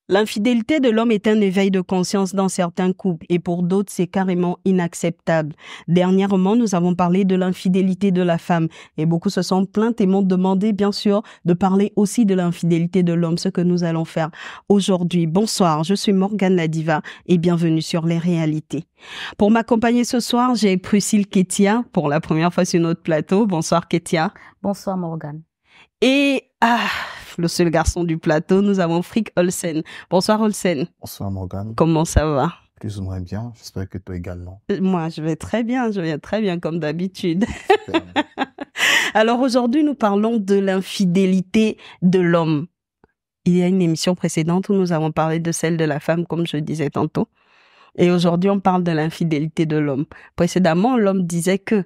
L'infidélité de l'homme est un éveil de conscience dans certains couples et pour d'autres, c'est carrément inacceptable. Dernièrement, nous avons parlé de l'infidélité de la femme et beaucoup se sont plaints et m'ont demandé, bien sûr, de parler aussi de l'infidélité de l'homme, ce que nous allons faire aujourd'hui. Bonsoir, je suis Morgane la Diva et bienvenue sur Les Réalités. Pour m'accompagner ce soir, j'ai Priscille Ketia pour la première fois sur notre plateau. Bonsoir Ketia. Bonsoir Morgane. Et le seul garçon du plateau, nous avons Frick Olsen. Bonsoir Olsen. Bonsoir Morgane. Comment ça va? Plus ou moins bien, j'espère que toi également. Moi, je vais très bien comme d'habitude. Alors aujourd'hui, nous parlons de l'infidélité de l'homme. Il y a une émission précédente où nous avons parlé de celle de la femme, comme je disais tantôt. Et aujourd'hui, on parle de l'infidélité de l'homme. Précédemment, l'homme disait que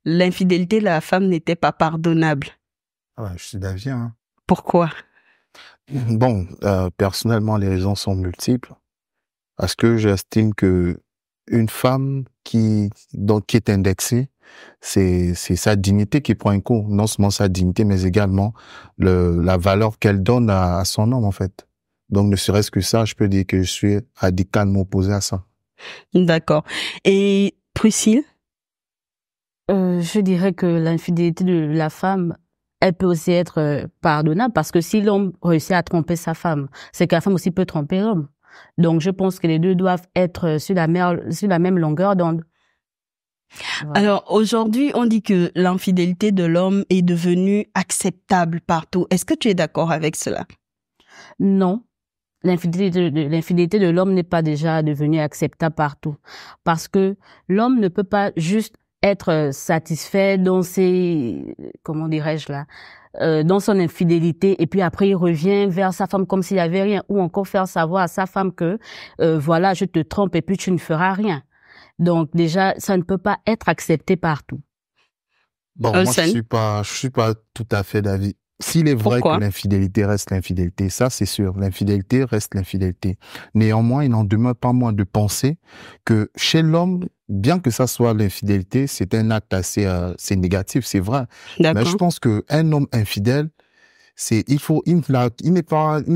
l'infidélité de la femme n'était pas pardonnable. Ah ouais, je suis d'avis, hein. Pourquoi? Bon, personnellement, les raisons sont multiples. Parce que j'estime que une femme qui est indexée, c'est sa dignité qui prend un coup. Non seulement sa dignité, mais également la valeur qu'elle donne à son homme, en fait. Donc, ne serait-ce que ça, je peux dire que je suis radicalement opposé à ça. D'accord. Et Priscille? Je dirais que l'infidélité de la femme, elle peut aussi être pardonnable parce que si l'homme réussit à tromper sa femme, c'est que la femme aussi peut tromper l'homme. Donc, je pense que les deux doivent être sur la même longueur d'onde. Voilà. Alors, aujourd'hui, on dit que l'infidélité de l'homme est devenue acceptable partout. Est-ce que tu es d'accord avec cela? Non. L'infidélité de l'homme n'est pas déjà devenue acceptable partout. Parce que l'homme ne peut pas juste être satisfait dans dans son infidélité et puis après il revient vers sa femme comme s'il n'y avait rien ou encore faire savoir à sa femme que voilà, je te trompe et puis tu ne feras rien. Donc déjà, ça ne peut pas être accepté partout. Bon, moi je suis pas tout à fait d'avis. S'il est vrai que l'infidélité reste l'infidélité, ça c'est sûr, l'infidélité reste l'infidélité. Néanmoins, il n'en demeure pas moins de penser que chez l'homme, bien que ça soit l'infidélité, c'est un acte assez c'est négatif, c'est vrai. Mais je pense que un homme infidèle, il n'est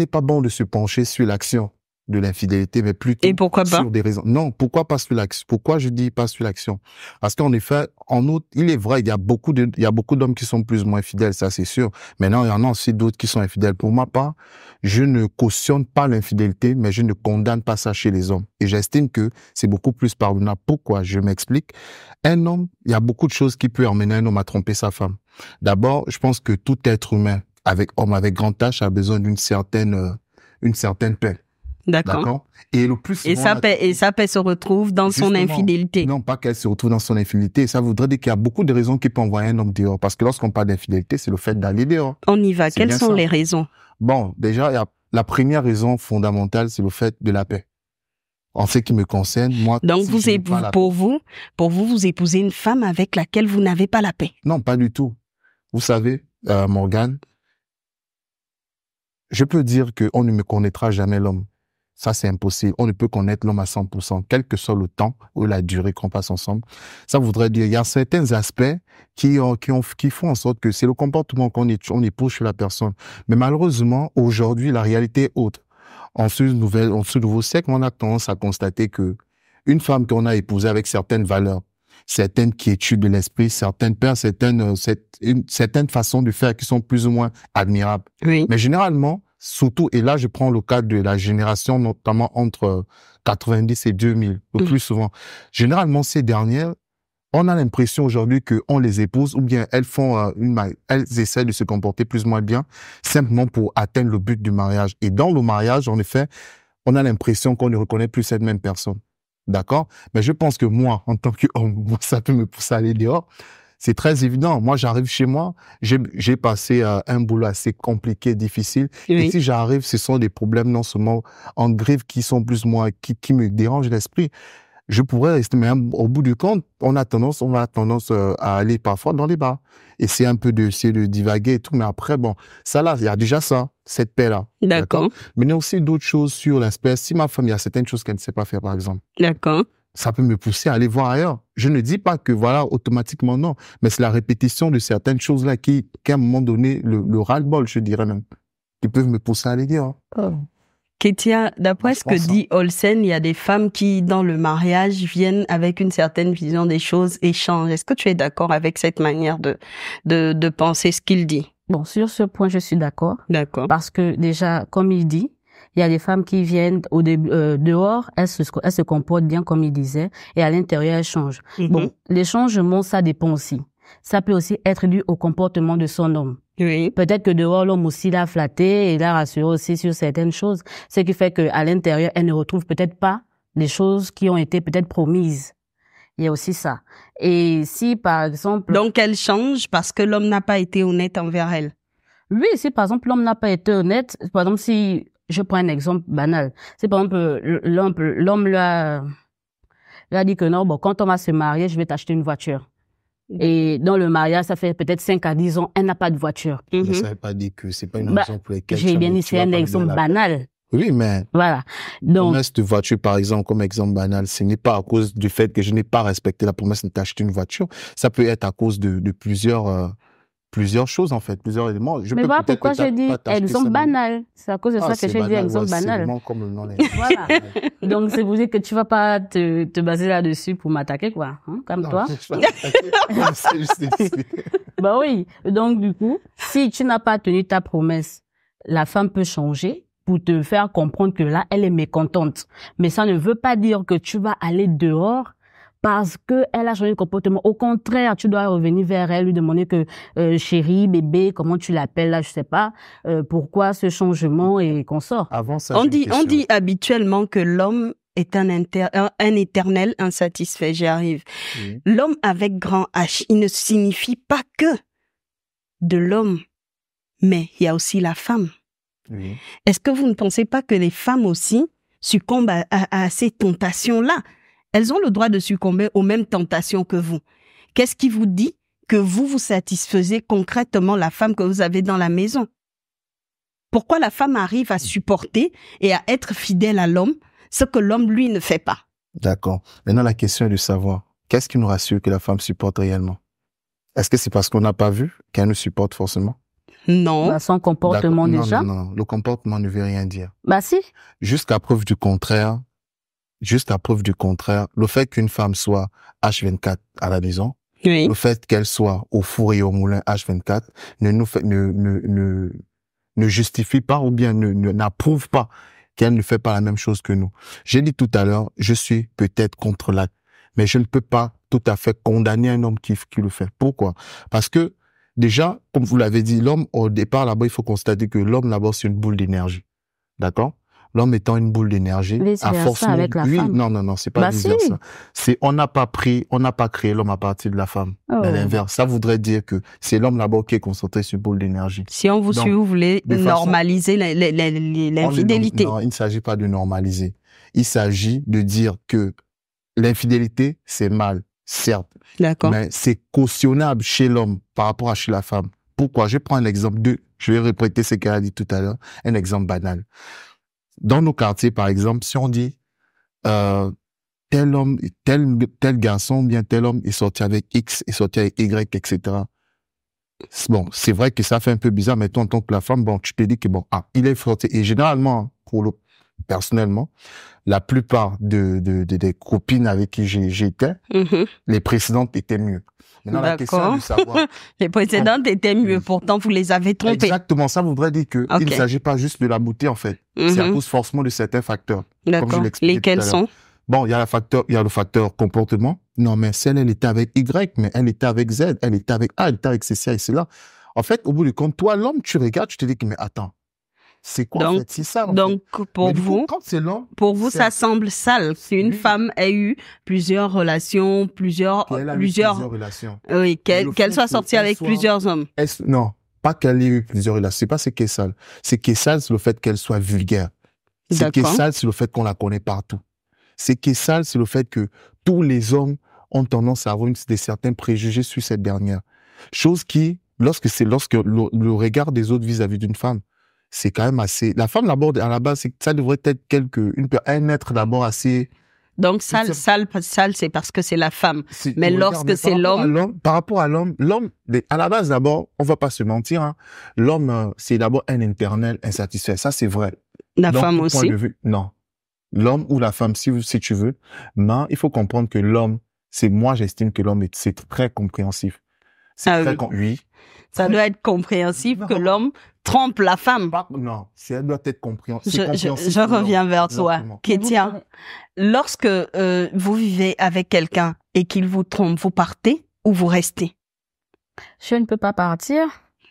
pas bon de se pencher sur l'action de l'infidélité, mais plutôt sur des raisons. Non, pourquoi pas sur l'action? Pourquoi je dis pas sur l'action? Parce qu'en effet, en outre, il est vrai, il y a beaucoup d'hommes qui sont plus ou moins fidèles, ça c'est sûr. Maintenant, il y en a aussi d'autres qui sont infidèles. Pour ma part, je ne cautionne pas l'infidélité, mais je ne condamne pas ça chez les hommes. Et j'estime que c'est beaucoup plus pardonnable. Pourquoi? Je m'explique. Un homme, il y a beaucoup de choses qui peuvent amener un homme à tromper sa femme. D'abord, je pense que tout être humain, avec grand H, a besoin d'une certaine paix. D'accord. Et le plus souvent, et sa paix se retrouve dans son infidélité. Non, pas qu'elle se retrouve dans son infidélité. Ça voudrait dire qu'il y a beaucoup de raisons qui peuvent envoyer un homme dehors. Parce que lorsqu'on parle d'infidélité, c'est le fait d'aller dehors. On y va. Quelles sont les raisons? Bon, déjà, la première raison fondamentale, c'est le fait de la paix. En ce qui me concerne, moi. Donc, pour vous, vous épousez une femme avec laquelle vous n'avez pas la paix? Non, pas du tout. Vous savez, Morgane, je peux dire qu'on ne me connaîtra jamais l'homme. Ça, c'est impossible. On ne peut connaître l'homme à 100%, quel que soit le temps ou la durée qu'on passe ensemble. Ça voudrait dire, il y a certains aspects qui font en sorte que c'est le comportement qu'on épouse chez la personne. Mais malheureusement, aujourd'hui, la réalité est autre. En ce nouveau siècle, on a tendance à constater que une femme qu'on a épousée avec certaines valeurs, certaines quiétudes de l'esprit, certaines façons de faire qui sont plus ou moins admirables. Oui. Mais généralement, surtout, et là, je prends le cas de la génération, notamment entre 90 et 2000, le plus souvent. Généralement, ces dernières, on a l'impression aujourd'hui qu'on les épouse ou bien elles elles essaient de se comporter plus ou moins bien simplement pour atteindre le but du mariage. Et dans le mariage, en effet, on a l'impression qu'on ne reconnaît plus cette même personne. D'accord? Mais je pense que moi, en tant qu'homme, ça peut me pousser à aller dehors. C'est très évident. Moi, j'arrive chez moi, j'ai passé un boulot assez compliqué, difficile. Oui. Et si j'arrive, ce sont des problèmes non seulement en griffe qui sont plus ou moins, qui me dérangent l'esprit. Je pourrais rester, mais au bout du compte, on a tendance à aller parfois dans les bars. Et c'est un peu essayer de divaguer et tout. Mais après, bon, ça là, il y a déjà ça, cette paix-là. D'accord. Mais il y a aussi d'autres choses sur l'aspect. Si ma femme, il y a certaines choses qu'elle ne sait pas faire, par exemple. D'accord. Ça peut me pousser à aller voir ailleurs. Je ne dis pas que voilà, automatiquement non, mais c'est la répétition de certaines choses-là qu'à un moment donné, le ras-le-bol, je dirais même, qui peuvent me pousser à aller dire. Oh. Ketia, d'après ce que dit Olsen, il y a des femmes qui, dans le mariage, viennent avec une certaine vision des choses et changent. Est-ce que tu es d'accord avec cette manière de penser ce qu'il dit? Bon, sur ce point, je suis d'accord. D'accord. Parce que déjà, comme il dit, il y a des femmes qui viennent au début, dehors, elles se comportent bien comme il disait, et à l'intérieur, elles changent. Bon, les changements, ça dépend aussi. Ça peut aussi être dû au comportement de son homme. Oui. Peut-être que dehors, l'homme aussi l'a flatté et l'a rassuré aussi sur certaines choses. Ce qui fait qu'à l'intérieur, elle ne retrouve peut-être pas les choses qui ont été peut-être promises. Il y a aussi ça. Et si, par exemple... Donc, elle change parce que l'homme n'a pas été honnête envers elle. Oui, si, par exemple, l'homme n'a pas été honnête, par exemple, si... Je prends un exemple banal. Si, par exemple, l'homme lui a dit que non, bon, quand on va se marier, je vais t'acheter une voiture. Et dans le mariage, ça fait peut-être 5 à 10 ans, elle n'a pas de voiture. Mais ça veut pas dire que c'est pas une raison pour laquelle... J'ai bien dit, c'est un exemple banal. Oui, mais... Voilà. Donc... promesse de voiture, par exemple, comme exemple banal, ce n'est pas à cause du fait que je n'ai pas respecté la promesse de t'acheter une voiture. Ça peut être à cause de plusieurs choses, en fait, plusieurs éléments. Mais voilà pourquoi j'ai dit exemple banal. C'est à cause de ça que j'ai dit exemple banal. Comme le nom voilà. Donc, c'est pour dire que tu vas pas te baser là-dessus pour m'attaquer, quoi. Hein, comme non, toi. C'est juste bah oui. Donc, du coup, si tu n'as pas tenu ta promesse, la femme peut changer pour te faire comprendre que là, elle est mécontente. Mais ça ne veut pas dire que tu vas aller dehors parce que elle a changé de comportement. Au contraire, tu dois revenir vers elle, lui demander que chérie, bébé, comment tu l'appelles là, je sais pas, pourquoi ce changement et qu'on sort. Avant ça, on dit habituellement que l'homme est un éternel insatisfait. J'y arrive. Oui. L'homme avec grand H, il ne signifie pas que de l'homme, mais il y a aussi la femme. Oui. Est-ce que vous ne pensez pas que les femmes aussi succombent à ces tentations-là? Elles ont le droit de succomber aux mêmes tentations que vous. Qu'est-ce qui vous dit que vous satisfaisez concrètement la femme que vous avez dans la maison? Pourquoi la femme arrive à supporter et à être fidèle à l'homme, ce que l'homme, lui, ne fait pas? D'accord. Maintenant, la question est de savoir, qu'est-ce qui nous rassure que la femme supporte réellement? Est-ce que c'est parce qu'on n'a pas vu qu'elle nous supporte forcément? Non. Bah, son comportement déjà. Non, le comportement ne veut rien dire. Bah si. Jusqu'à preuve du contraire, le fait qu'une femme soit H24 à la maison, oui. Le fait qu'elle soit au four et au moulin H24 ne justifie pas ou bien n'approuve pas qu'elle ne fait pas la même chose que nous. J'ai dit tout à l'heure, je suis peut-être contre l'acte, mais je ne peux pas tout à fait condamner un homme qui le fait. Pourquoi? Parce que déjà, comme vous l'avez dit, l'homme, au départ, là-bas, il faut constater que l'homme, là-bas, c'est une boule d'énergie. D'accord? L'homme étant une boule d'énergie, à force avec la femme. Non, c'est pas vice-versa. C'est, on n'a pas créé l'homme à partir de la femme. Oh. Mais l'inverse. Ça voudrait dire que c'est l'homme là-bas qui est concentré sur une boule d'énergie. Si on vous suit, vous voulez normaliser l'infidélité. Non, il ne s'agit pas de normaliser. Il s'agit de dire que l'infidélité, c'est mal, certes. D'accord. Mais c'est cautionnable chez l'homme par rapport à chez la femme. Pourquoi? Je prends un exemple je vais répéter ce qu'elle a dit tout à l'heure. Un exemple banal. Dans nos quartiers, par exemple, si on dit tel homme, tel garçon, bien tel homme est sorti avec X, est sorti avec Y, etc. Bon, c'est vrai que ça fait un peu bizarre, mais toi, en tant que la femme, bon, tu te dis que bon, il est sorti. Et généralement, personnellement, la plupart des copines avec qui j'étais, les précédentes étaient mieux. Maintenant, la question est de savoir. Les précédentes étaient mieux, pourtant vous les avez trompées. Exactement, ça voudrait dire que il ne s'agit pas juste de la beauté en fait. C'est à cause forcément de certains facteurs. D'accord. Lesquels sont? Bon, il y a le facteur comportement. Non, mais celle, elle était avec Y, mais elle était avec Z, elle était avec A, elle était avec C et cela. En fait, au bout du compte, toi, l'homme, tu regardes, tu te dis que mais attends. C'est quoi, en fait? C'est ça, donc, pour vous, ça semble sale. Si une femme a eu plusieurs relations, plusieurs relations. Oui, qu'elle soit sortie avec plusieurs hommes. Non, pas qu'elle ait eu plusieurs relations. C'est pas ce qui est sale. Ce qui est sale, c'est le fait qu'elle soit vulgaire. Ce qui est sale, c'est le fait qu'on la connaît partout. Ce qui est sale, c'est le fait que tous les hommes ont tendance à avoir certains préjugés sur cette dernière. Chose qui, lorsque le regard des autres vis-à-vis d'une femme, c'est quand même assez... La femme, d'abord, à la base, ça devrait être un être d'abord assez... Donc, sale, c'est parce que c'est la femme. Mais lorsque c'est l'homme... Par rapport à l'homme, à la base, d'abord, on va pas se mentir, hein, l'homme, c'est d'abord un éternel insatisfait. Ça, c'est vrai. La femme aussi? Non. L'homme ou la femme, si tu veux. Mais il faut comprendre que l'homme, j'estime que l'homme c'est très compréhensif. Oui. Ça doit être compréhensif que l'homme trompe la femme. Non, ça doit être compréhensif. Je reviens vers toi. Kétia, lorsque vous vivez avec quelqu'un et qu'il vous trompe, vous partez ou vous restez? Je ne peux pas partir.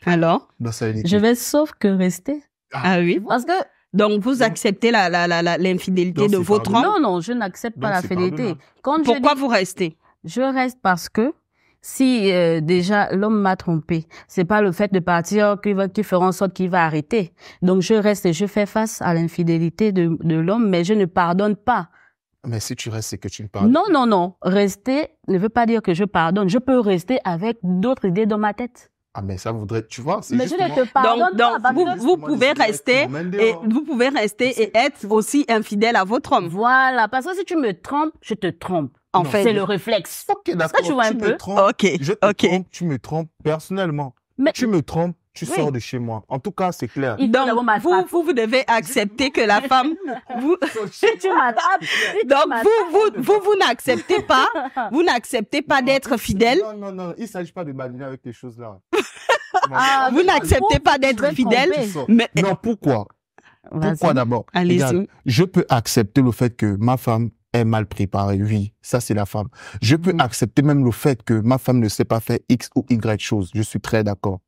Alors? Je vais sauf que rester. Ah oui? Parce que donc, vous acceptez l'infidélité de votre homme? Non, je n'accepte pas l'infidélité. Pourquoi vous restez? Je reste parce que si déjà l'homme m'a trompé, c'est pas le fait de partir qui fera en sorte qu'il va arrêter. Donc, je reste et je fais face à l'infidélité de l'homme, mais je ne pardonne pas. Mais si tu restes, c'est que tu ne pardonnes. Non. Rester ne veut pas dire que je pardonne. Je peux rester avec d'autres idées dans ma tête. Ah, mais ça voudrait, tu vois, c'est mais justement... je ne te pardonne pas. Donc, vous pouvez rester et être aussi infidèle à votre homme. Voilà. Parce que si tu me trompes, je te trompe. En fait, c'est le réflexe. Ok, d'accord. Tu vois un peu? Je te trompe, tu me trompes personnellement. Mais... Tu me trompes, tu sors de chez moi. En tout cas, c'est clair. Donc, vous devez accepter que la femme... tu m'attrapes. Donc, vous n'acceptez pas, d'être fidèle. Non, il ne s'agit pas de badiner avec les choses-là. Vous n'acceptez pas d'être fidèle. Mais... Non, pourquoi? Pourquoi d'abord? Allez-y. Je peux accepter le fait que ma femme est mal préparée. Oui, ça c'est la femme. Je peux accepter même le fait que ma femme ne sait pas faire X ou Y chose. Je suis très d'accord.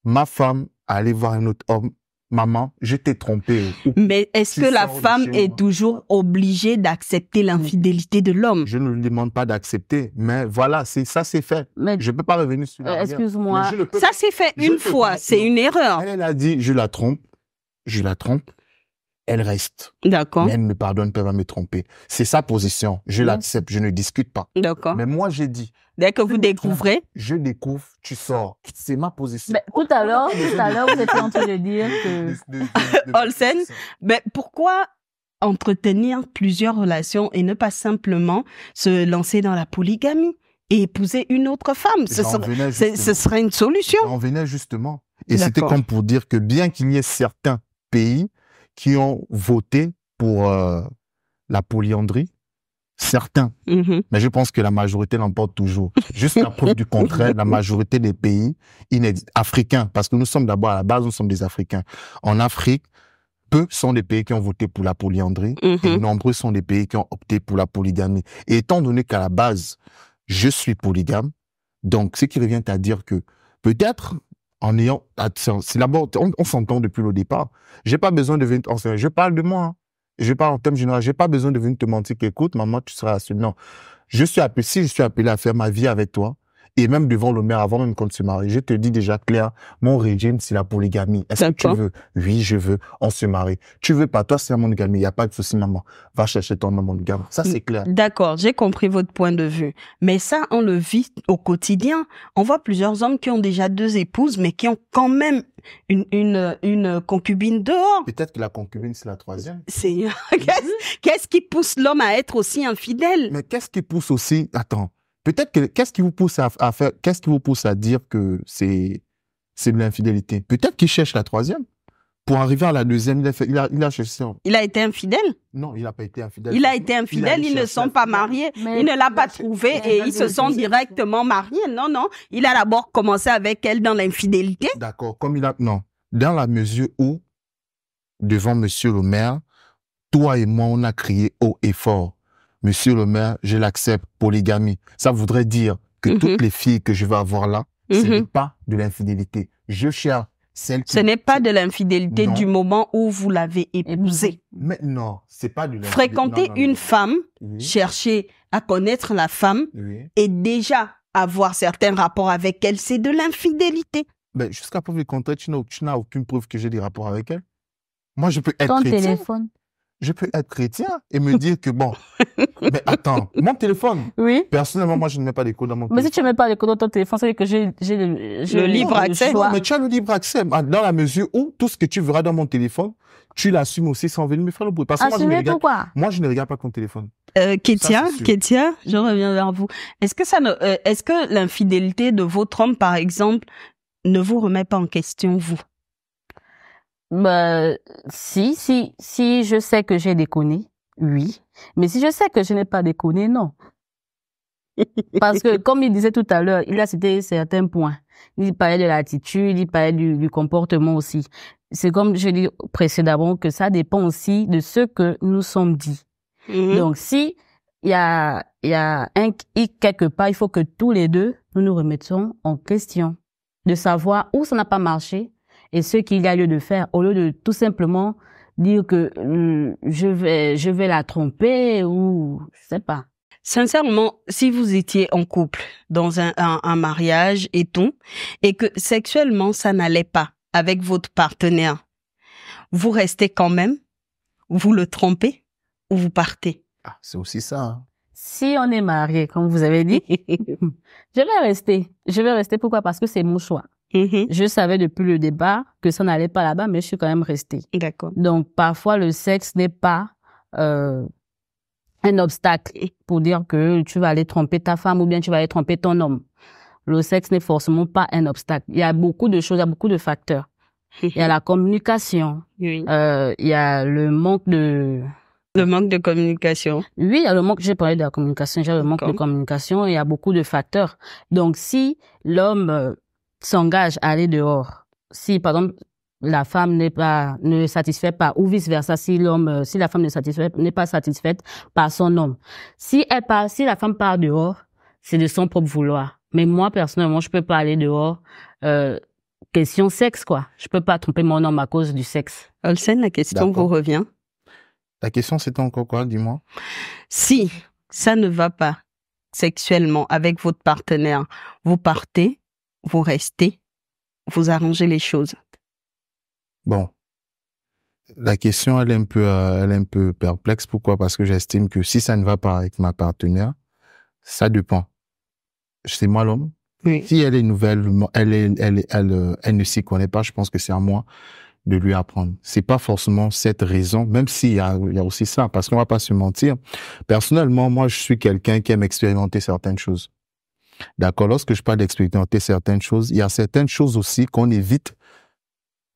Ma femme, aller voir un autre homme, maman, je t'ai trompé. Mais est-ce que la femme est toujours obligée d'accepter l'infidélité de l'homme? Je ne lui demande pas d'accepter, mais voilà, ça c'est fait. Mais je peux pas revenir sur la excuse-moi. Ça c'est fait une fois, c'est une erreur. Elle a dit, je la trompe, elle reste. D'accord. Mais elle me pardonne, elle va me tromper. C'est sa position. Je l'accepte, je ne discute pas. D'accord. Mais moi, j'ai dit. Dès que vous découvrez. Je découvre, tu sors. C'est ma position. Mais tout à l'heure, vous étiez en train de dire que... Olsen, mais pourquoi entretenir plusieurs relations et ne pas simplement se lancer dans la polygamie et épouser une autre femme? Ce serait une solution. On venait justement. Et c'était comme pour dire que bien qu'il y ait certains pays qui ont voté pour la polyandrie, certains, mais je pense que la majorité l'emporte toujours. Juste la preuve du contraire, la majorité des pays africains, parce que nous sommes d'abord à la base, nous sommes des Africains. En Afrique, peu sont des pays qui ont voté pour la polyandrie et nombreux sont des pays qui ont opté pour la polygamie. Et étant donné qu'à la base, je suis polygame, donc ce qui revient à dire que peut-être en ayant, c'est d'abord, on s'entend depuis le départ. J'ai pas besoin de venir, je parle de moi, hein. Je parle en termes généraux, j'ai pas besoin de venir te mentir qu'écoute, maman, tu seras assurée. Non. Si je suis appelé à faire ma vie avec toi, et même devant le maire, avant même qu'on se marie, je te dis déjà, Claire, mon régime, c'est la polygamie. Est-ce que tu veux? Oui, je veux. On se marie. Tu veux pas? Toi, c'est la monogamie. Il n'y a pas de souci, maman. Va chercher ton homme monogame. Ça, c'est clair. D'accord. J'ai compris votre point de vue. Mais ça, on le vit au quotidien. On voit plusieurs hommes qui ont déjà 2 épouses, mais qui ont quand même une concubine dehors. Peut-être que la concubine, c'est la 3e. Qu'est-ce qui pousse l'homme à être aussi infidèle? Mais qu'est-ce qui pousse aussi? Attends. Peut-être que qu'est-ce qui vous pousse à faire, qu'est-ce qui vous pousse à dire que c'est de l'infidélité? Peut-être qu'il cherche la 3e. Pour arriver à la 2e, il a cherché. Il a été infidèle? Non, il n'a pas été infidèle. Il a été infidèle, ils ne sont pas mariés. Il ne l'a pas trouvé et ils se sont directement mariés. Non. Il a d'abord commencé avec elle dans l'infidélité. D'accord. Non. Dans la mesure où, devant monsieur le maire, toi et moi, on a crié haut et fort. Monsieur le maire, je l'accepte, polygamie. Ça voudrait dire que toutes les filles que je vais avoir là, ce n'est pas de l'infidélité. Je cherche celle qui... Ce n'est pas de l'infidélité du moment où vous l'avez épousée. Mais non, c'est pas de l'infidélité. Fréquenter une femme, chercher à connaître la femme et déjà avoir certains rapports avec elle, c'est de l'infidélité. Ben, jusqu'à preuve du contraire, tu n'as aucune preuve que j'ai des rapports avec elle. Moi, je peux être ton chrétien. Téléphone. Je peux être chrétien et me dire que bon, mais attends, mon téléphone. Oui. Personnellement, moi, je ne mets pas d'écho dans mon téléphone. Mais si tu ne mets pas d'écho dans ton téléphone, c'est que j'ai le libre accès. Non, mais tu as le libre accès dans la mesure où tout ce que tu verras dans mon téléphone, tu l'assumes aussi sans venir me faire le bruit. Parce que moi, je ne regarde pas ton téléphone. Kétia, je reviens vers vous. Est-ce que l'infidélité de votre homme, par exemple, ne vous remet pas en question, vous? Bah, si je sais que j'ai déconné, oui. Mais si je sais que je n'ai pas déconné, non. Parce que, comme il disait tout à l'heure, il a cité certains points. Il parlait de l'attitude, il parlait du comportement aussi. C'est comme je dis précédemment que ça dépend aussi de ce que nous sommes dit. Donc, si il y a un hic quelque part, il faut que tous les deux, nous nous remettons en question. De savoir où ça n'a pas marché et ce qu'il y a lieu de faire, au lieu de tout simplement dire que je vais la tromper ou je sais pas. Sincèrement, si vous étiez en couple, dans un mariage et tout, et que sexuellement ça n'allait pas avec votre partenaire, vous restez quand même, vous le trompez ou vous partez? Ah, c'est aussi ça. Hein. Si on est marié, comme vous avez dit, je vais rester. Je vais rester. Pourquoi? Parce que c'est mon choix. Je savais depuis le départ que ça n'allait pas là-bas, mais je suis quand même restée. D'accord. Donc, parfois, le sexe n'est pas un obstacle pour dire que tu vas aller tromper ta femme ou bien tu vas aller tromper ton homme. Le sexe n'est forcément pas un obstacle. Il y a beaucoup de choses, il y a beaucoup de facteurs. Il y a la communication. Oui. Il y a le manque de... Le manque de communication. Oui, il y a le manque, j'ai parlé de la communication, j'ai le manque de communication, il y a beaucoup de facteurs. Donc, si l'homme s'engage à aller dehors, si, par exemple, la femme ne satisfait pas, ou vice versa, si la femme n'est pas satisfaite par son homme. Si la femme part dehors, c'est de son propre vouloir. Mais moi, personnellement, je peux pas aller dehors, question sexe, quoi. Je peux pas tromper mon homme à cause du sexe. Olsen, la question vous revient. La question, c'était encore quoi, dis-moi? Si ça ne va pas sexuellement avec votre partenaire, vous partez, vous restez, vous arrangez les choses. Bon. La question, elle est un peu perplexe. Pourquoi? Parce que j'estime que si ça ne va pas avec ma partenaire, ça dépend. C'est moi l'homme. Oui. Si elle est nouvelle, elle ne s'y connaît pas, je pense que c'est à moi de lui apprendre. C'est pas forcément cette raison, même s'il y a aussi ça, parce qu'on va pas se mentir. Personnellement, moi, je suis quelqu'un qui aime expérimenter certaines choses. D'accord? Lorsque je parle d'expérimenter certaines choses, il y a certaines choses aussi qu'on évite.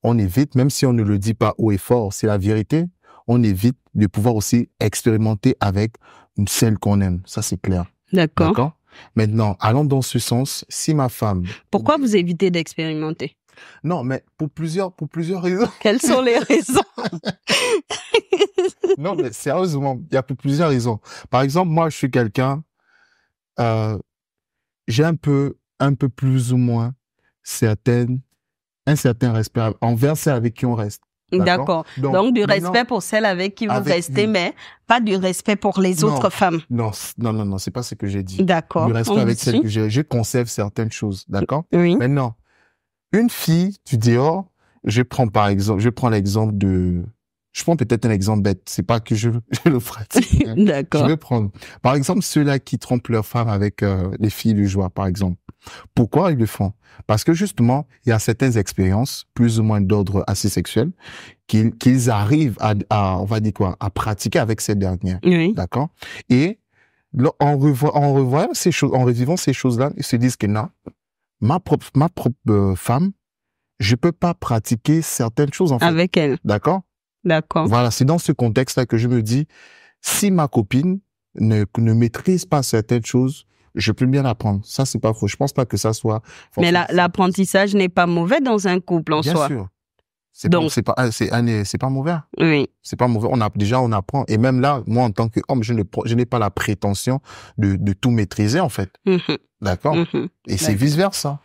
On évite, même si on ne le dit pas haut et fort, c'est la vérité. On évite de pouvoir aussi expérimenter avec celle qu'on aime. Ça, c'est clair. D'accord. D'accord? Maintenant, allons dans ce sens. Si ma femme... Pourquoi vous évitez d'expérimenter? Non, mais pour plusieurs raisons. Quelles sont les raisons? Non, mais sérieusement, il y a pour plusieurs raisons. Par exemple, moi, je suis quelqu'un, j'ai un peu plus ou moins un certain respect envers celle avec qui on reste. D'accord. Donc, du respect pour celle avec qui vous restez, mais pas du respect pour les autres femmes. Non, c'est pas ce que j'ai dit. D'accord. Du respect avec celle que je conserve certaines choses, d'accord? Oui. Maintenant, une fille du dehors, je prends peut-être un exemple bête, c'est pas que je le pratique. Hein. D'accord. Je vais prendre, par exemple, ceux-là qui trompent leur femme avec les filles du joie, par exemple. Pourquoi ils le font? Parce que justement, il y a certaines expériences, plus ou moins d'ordre assez sexuel, qu'ils arrivent à, on va dire quoi, à pratiquer avec ces dernières. Oui. D'accord? Et en revoyant ces choses, en revivant ces choses-là, ils se disent que non, ma propre femme, je peux pas pratiquer certaines choses en fait. Avec elle. D'accord? D'accord. Voilà, c'est dans ce contexte-là que je me dis, si ma copine ne maîtrise pas certaines choses, je peux bien l'apprendre. Ça, c'est pas faux. Je pense pas que ça soit... Mais l'apprentissage n'est pas mauvais dans un couple en soi. Bien sûr. C'est pas mauvais. Oui. C'est pas mauvais. On apprend. Et même là, moi, en tant qu'homme, je n'ai pas la prétention de tout maîtriser, en fait. D'accord? Et c'est vice versa.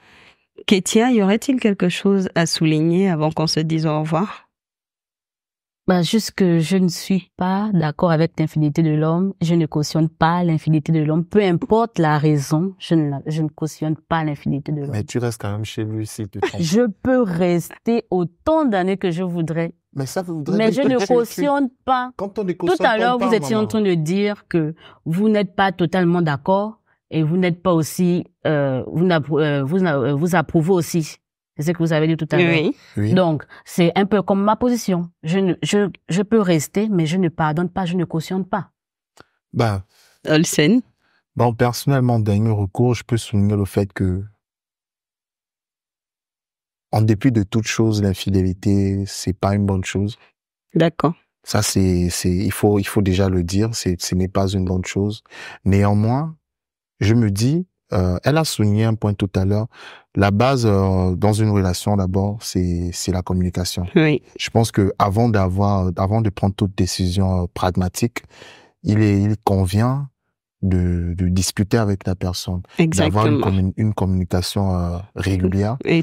Kétia, y aurait-il quelque chose à souligner avant qu'on se dise au revoir? Juste que je ne suis pas d'accord avec l'infidélité de l'homme. Je ne cautionne pas l'infidélité de l'homme. Peu importe la raison, je ne cautionne pas l'infidélité de l'homme. Mais tu restes quand même chez lui s'il te trompe. Je peux rester autant d'années que je voudrais. Mais ça voudrait Mais je ne cautionne pas. Quand on ne cautionne tout à l'heure, vous étiez en train de dire que vous n'êtes pas totalement d'accord et vous n'êtes pas aussi, vous approuvez aussi. C'est ce que vous avez dit tout à l'heure. Oui. Donc, c'est un peu comme ma position. Je peux rester, mais je ne pardonne pas, je ne cautionne pas. Olsen. Personnellement, dernier recours, je peux souligner le fait que en dépit de toute chose, l'infidélité, c'est pas une bonne chose. D'accord. Ça, il faut déjà le dire, ce n'est pas une bonne chose. Néanmoins, je me dis, elle a souligné un point tout à l'heure. La base dans une relation, d'abord, c'est la communication. Oui. Je pense que avant de prendre toute décision pragmatique, il convient de discuter avec la personne, d'avoir une communication régulière et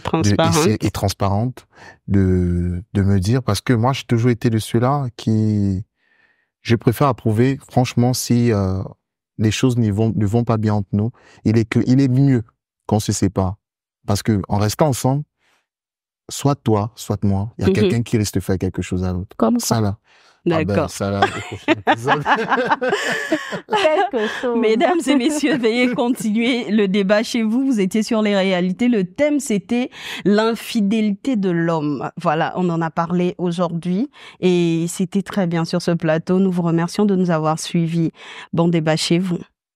transparente, de me dire, parce que moi j'ai toujours été de ceux-là qui, je préfère approuver, franchement, si les choses ne vont pas bien entre nous, il est mieux qu'on se sépare, parce que en restant ensemble, soit toi, soit moi, il y a quelqu'un qui risque de faire quelque chose à l'autre. Comme ça là. D'accord. Mesdames et messieurs, veuillez continuer le débat chez vous. Vous étiez sur les réalités. Le thème, c'était l'infidélité de l'homme. Voilà, on en a parlé aujourd'hui et c'était très bien sur ce plateau. Nous vous remercions de nous avoir suivis. Bon débat chez vous.